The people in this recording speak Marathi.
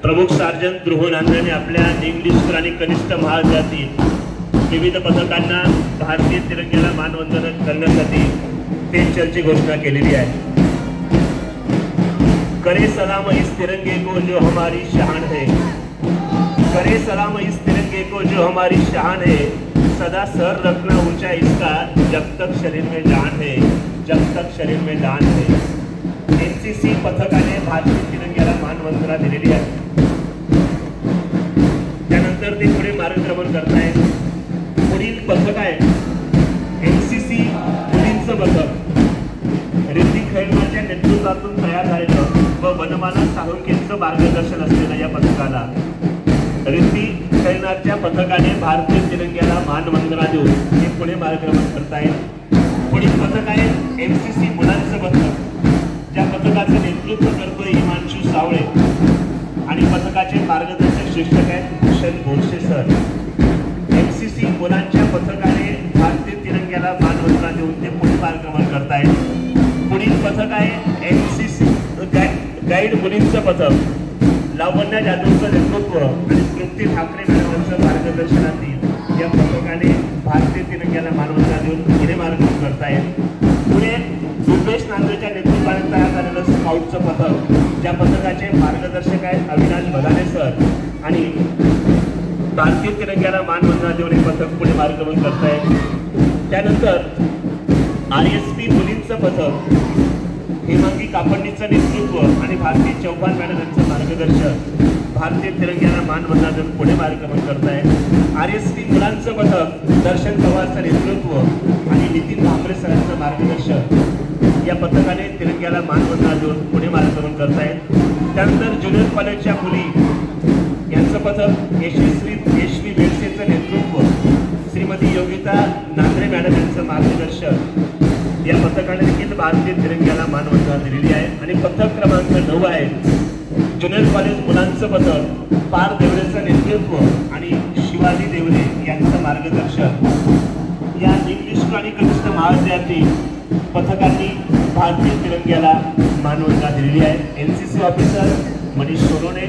प्रमुख सार्जंट ध्रुव नांद्रेने आपल्या इंग्लिश आणि कनिष्ठ महाविद्यालयातील विविध पथकांना भारतीय तिरंग्याला मानवंदन करण्यासाठी पेशची घोषणा केलेली आहे। करे सलाम इस तिरंगे को जो हमारी शान है, करे सलाम इस तिरंगे को जो हमारी शान है, सदा सर रखना ऊंचा इसका जब तक शरीर में जान है, जब तक शरीर में जान है। एनसीसी पथकाने भारतीय तिरंग्याला मानवंदना दिलेली आहे। त्यानंतर ते पुढे मार्गक्रमण करतायत। पुढील पथक आहे एनसीसी मुलींचं पथक। रिद्धी खैरनाच्या नेतृत्वातून तयार झालेलं व वनमाला साळुंखेचं मार्गदर्शन असलेल्या या पथकाला रिद्धी खैरनाच्या पथकाने भारतीय तिरंग्याला मानवंदना देऊन हे पुढे मार्गक्रमण करतायत। पुढील पथक आहे एनसीसी मुलांचं पथक। ज्या पथकाचं नेतृत्व करतोय हिमांशू सावळे आणि पथकाचे मार्गदर्शक शिक्षक आहेत भूषण बोरसे सर। एनसीसी मुलांच्या पथकाने भारतीय तिरंग्याला मानवंदना देऊन ते पुढे मार्गक्रमण करतायत। पुढील पथक आहे एनसीसी गाईड मुलींचं पथक। लावण्या जाधवचं नेतृत्व आणि तृप्ती ठाकरे मॅडमांचं मार्गदर्शनातील या पथकाने भारतीय तिरंग्याला मानवंदना देऊन पुढे मार्गक्रमण करतायत। पुढे रुपेश नांद्रेच्या नेतृत्वाने तयार झालेलं स्काउटचं पथक, ज्या पथकाचे मार्गदर्शक आहेत अविनाश भदाने सर आणि भारतीय तिरंग्याला मानवंदना देऊन हे पथक पुढे मार्गक्रमण करतायत। त्यानंतर आरएसपी मुलींचं पथक, हेमांगी कापडणीचं नेतृत्व आणि भारतीय चौहान मॅडम यांचं मार्गदर्शन भारतीय तिरंग्याला मानवंदना देऊन पुढे मार्गक्रमण करतायत। आरएसपी मुलांचं पथक, दर्शन पवारचं नेतृत्व आणि नितीन भांबरे सरांचं मार्गदर्शन या पथकाने तिरंग्याला मानवंदना देऊन पुढे मार्गक्रमण करतायत। त्यानंतर ज्युनियर कॉलेजच्या मुली यांचं पथक यशवी वेळसेचं नेतृत्व, श्रीमती योगिता नांद्रे मॅडम यांचं मार्गदर्शन या पथकाने देखील भारतीय तिरंग्याला मानवंदना दिलेली आहे। आणि पथक क्रमांक 9 आहे ज्युनियर कॉलेज मुलांचं पथक, पार देवरेचं नेतृत्व आणि शिवाजी देवरे यांचं मार्गदर्शन या इंग्लिश आणि कनिष्ठ महाविद्यालयातील पथकांनी भारतीय तिरंग्याला मानवंदना दिलेली आहे। NCC officer Manish Sonone